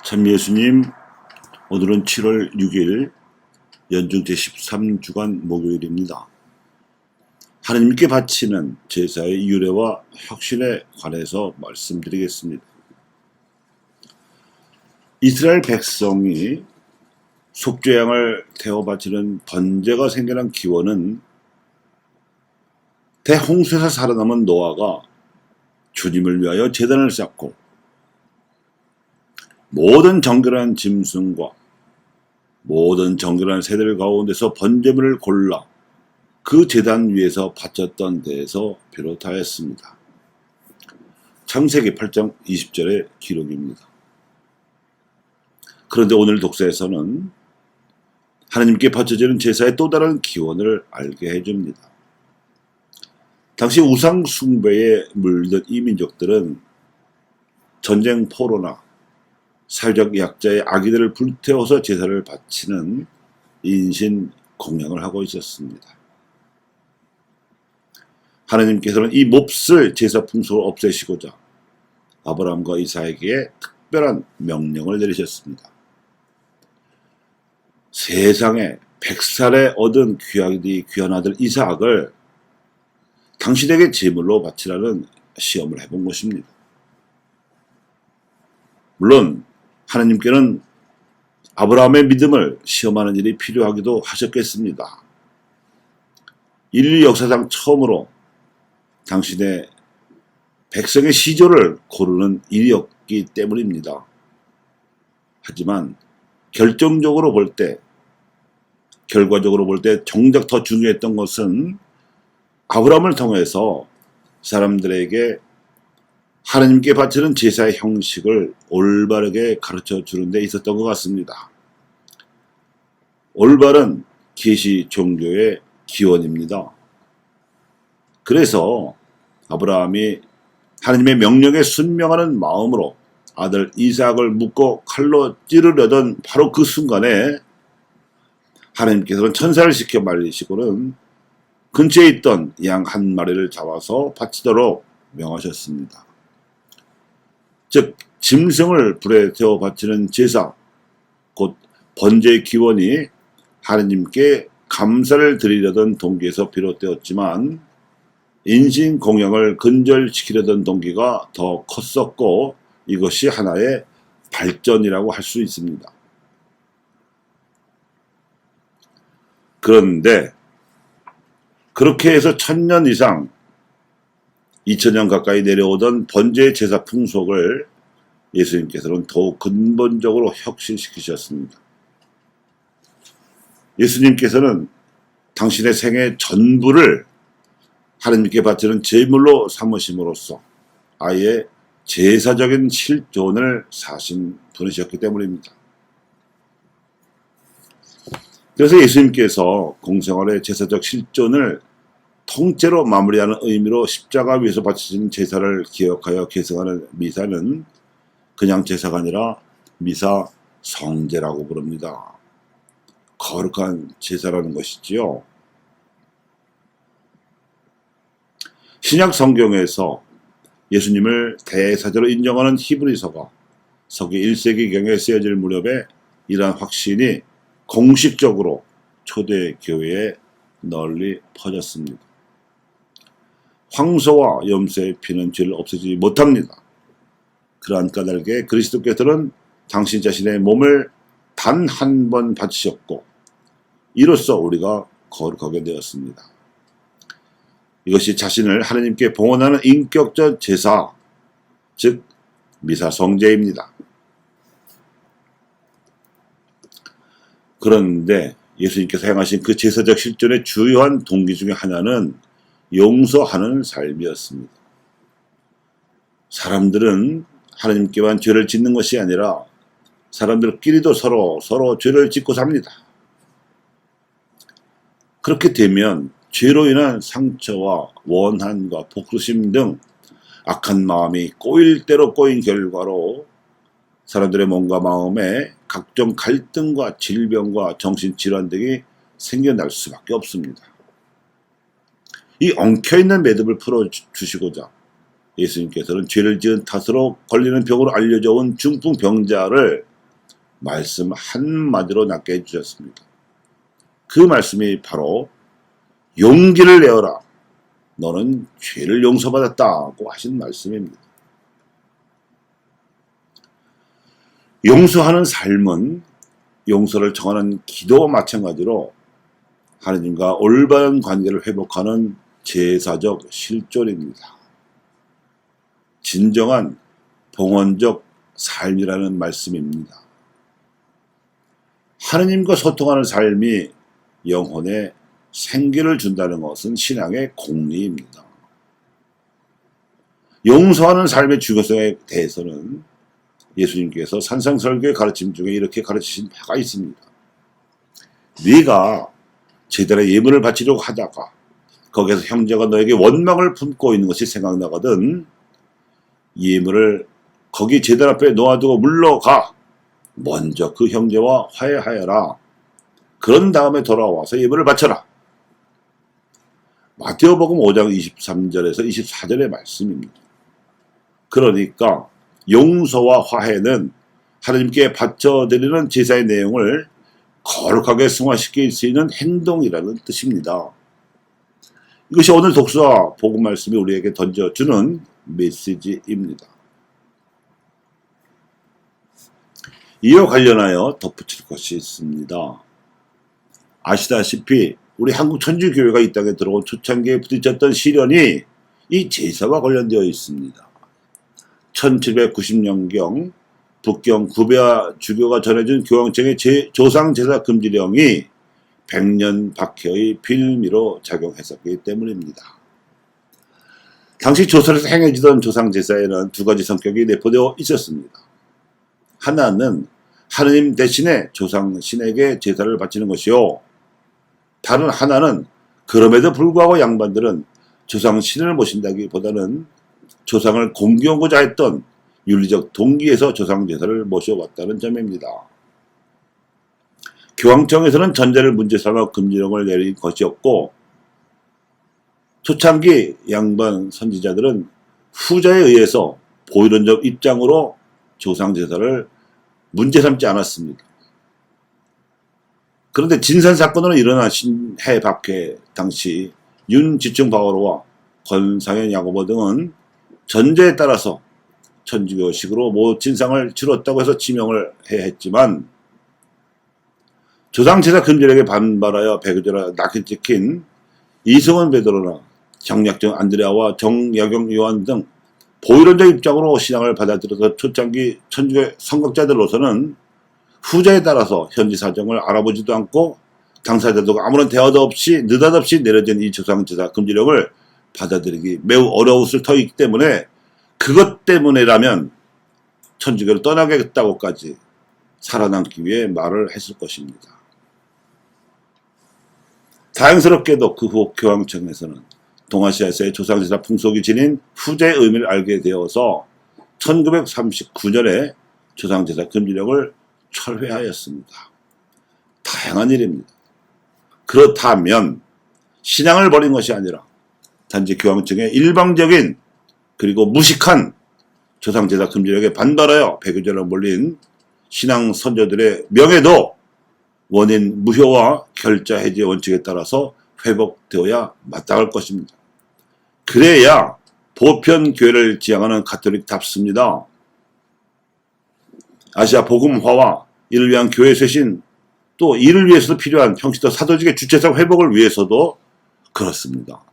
참 예수님, 오늘은 7월 6일 연중 제13주간 목요일입니다. 하나님께 바치는 제사의 유래와 혁신에 관해서 말씀드리겠습니다. 이스라엘 백성이 속죄양을 태워 바치는 번제가 생겨난 기원은 대홍수에서 살아남은 노아가 주님을 위하여 제단을 쌓고 모든 정결한 짐승과 모든 정결한 새들 가운데서 번제물을 골라 그 제단 위에서 바쳤던 데에서 비롯하였습니다. 창세기 8장 20절의 기록입니다. 그런데 오늘 독서에서는 하나님께 바쳐지는 제사의 또 다른 기원을 알게 해줍니다. 당시 우상 숭배에 물든 이 민족들은 전쟁 포로나 사회적 약자의 아기들을 불태워서 제사를 바치는 인신 공양을 하고 있었습니다. 하나님께서는 이 몹쓸 제사 풍속을 없애시고자 아브라함과 이삭에게 특별한 명령을 내리셨습니다. 세상에 100살에 얻은 귀한 아들 이삭을 당신에게 제물로 바치라는 시험을 해본 것입니다. 물론 하나님께는 아브라함의 믿음을 시험하는 일이 필요하기도 하셨겠습니다. 인류 역사상 처음으로 당신의 백성의 시조를 고르는 일이었기 때문입니다. 하지만 결과적으로 볼 때 정작 더 중요했던 것은 아브라함을 통해서 사람들에게 하나님께 바치는 제사의 형식을 올바르게 가르쳐 주는 데 있었던 것 같습니다. 올바른 계시 종교의 기원입니다. 그래서 아브라함이 하나님의 명령에 순명하는 마음으로 아들 이삭을 묶고 칼로 찌르려던 바로 그 순간에 하나님께서는 천사를 시켜 말리시고는 근처에 있던 양 한 마리를 잡아서 바치도록 명하셨습니다. 즉 짐승을 불에 태워 바치는 제사, 곧 번제의 기원이 하나님께 감사를 드리려던 동기에서 비롯되었지만 인신 공양을 근절시키려던 동기가 더 컸었고 이것이 하나의 발전이라고 할 수 있습니다. 그런데 그렇게 해서 1000년 이상 2000년 가까이 내려오던 번제의 제사 풍속을 예수님께서는 더욱 근본적으로 혁신시키셨습니다. 예수님께서는 당신의 생애 전부를 하나님께 바치는 제물로 삼으심으로써 아예 제사적인 실존을 사신 분이셨기 때문입니다. 그래서 예수님께서 공생활의 제사적 실존을 통째로 마무리하는 의미로 십자가 위에서 바치신 제사를 기억하여 계승하는 미사는 그냥 제사가 아니라 미사 성제라고 부릅니다. 거룩한 제사라는 것이지요. 신약 성경에서 예수님을 대사제로 인정하는 히브리서가 서기 1세기경에 쓰여질 무렵에 이러한 확신이 공식적으로 초대교회에 널리 퍼졌습니다. 황소와 염소의 피는 죄를 없애지 못합니다. 그러한 까닭에 그리스도께서는 당신 자신의 몸을 단 한 번 바치셨고 이로써 우리가 거룩하게 되었습니다. 이것이 자신을 하나님께 봉헌하는 인격적 제사, 즉 미사 성제입니다. 그런데 예수님께서 행하신 그 제사적 실존의 주요한 동기 중에 하나는 용서하는 삶이었습니다. 사람들은 하나님께만 죄를 짓는 것이 아니라 사람들끼리도 서로 죄를 짓고 삽니다. 그렇게 되면 죄로 인한 상처와 원한과 복수심 등 악한 마음이 꼬일 대로 꼬인 결과로 사람들의 몸과 마음에 각종 갈등과 질병과 정신질환 등이 생겨날 수밖에 없습니다. 이 엉켜있는 매듭을 풀어주시고자 예수님께서는 죄를 지은 탓으로 걸리는 병으로 알려져 온 중풍병자를 말씀 한마디로 낫게 해주셨습니다. 그 말씀이 바로 용기를 내어라. 너는 죄를 용서받았다고 하신 말씀입니다. 용서하는 삶은 용서를 청하는 기도와 마찬가지로 하느님과 올바른 관계를 회복하는 제사적 실존입니다. 진정한 봉헌적 삶이라는 말씀입니다. 하느님과 소통하는 삶이 영혼에 생기를 준다는 것은 신앙의 공리입니다. 용서하는 삶의 중요성에 대해서는 예수님께서 산상설교의 가르침 중에 이렇게 가르치신 바가 있습니다. 네가 제단에 예물을 바치려고 하다가 거기에서 형제가 너에게 원망을 품고 있는 것이 생각나거든 예물을 거기 제단 앞에 놓아두고 물러가 먼저 그 형제와 화해하여라. 그런 다음에 돌아와서 예물을 바쳐라. 마태오복음 5장 23절에서 24절의 말씀입니다. 그러니까 용서와 화해는 하나님께 바쳐드리는 제사의 내용을 거룩하게 승화시킬 수 있는 행동이라는 뜻입니다. 이것이 오늘 독서와 복음 말씀이 우리에게 던져주는 메시지입니다. 이와 관련하여 덧붙일 것이 있습니다. 아시다시피 우리 한국 천주교회가 이 땅에 들어온 초창기에 부딪혔던 시련이 이 제사와 관련되어 있습니다. 1790년경 북경 구베아 주교가 전해준 교황청의 조상제사 금지령이 100년 박해의 빌미로 작용했었기 때문입니다. 당시 조선에서 행해지던 조상제사에는 두 가지 성격이 내포되어 있었습니다. 하나는 하느님 대신에 조상신에게 제사를 바치는 것이요. 다른 하나는 그럼에도 불구하고 양반들은 조상신을 모신다기보다는 조상을 공경하고자 했던 윤리적 동기에서 조상제사를 모셔왔다는 점입니다. 교황청에서는 전제를 문제 삼아 금지령을 내린 것이었고 초창기 양반 선지자들은 후자에 의해서 보이론적 입장으로 조상제사를 문제 삼지 않았습니다. 그런데 진산사건으로 일어난 신해 박해 당시 윤지충 바오로와 권상현 야고보 등은 전제에 따라서 천주교식으로 모친상을 치렀다고 해서 지명을 해야 했지만 조상제사 금지령에 반발하여 배교제라 낙인 찍힌 이승원 베드로나 정약정 안드레아와 정약용 요한 등 보이론적 입장으로 신앙을 받아들여서 초창기 천주교 선각자들로서는 후자에 따라서 현지 사정을 알아보지도 않고 당사자도 아무런 대화도 없이 느닷없이 내려진 이 조상제사 금지령을 받아들이기 매우 어려웠을 터이기 때문에 그것 때문에라면 천주교를 떠나겠다고까지 살아남기 위해 말을 했을 것입니다. 다행스럽게도 그 후 교황청에서는 동아시아에서의 조상제사 풍속이 지닌 후자의 의미를 알게 되어서 1939년에 조상제사 금지령을 철회하였습니다. 다양한 일입니다. 그렇다면 신앙을 버린 것이 아니라 단지 교황청의 일방적인 그리고 무식한 조상제사 금지령에 반발하여 배교제로 몰린 신앙 선조들의 명예도 원인 무효와 결자 해지 원칙에 따라서 회복되어야 마땅할 것입니다. 그래야 보편 교회를 지향하는 가톨릭답습니다. 아시아 복음화와 이를 위한 교회 쇄신 또 이를 위해서도 필요한 평시도 사도직의 주체성 회복을 위해서도 그렇습니다.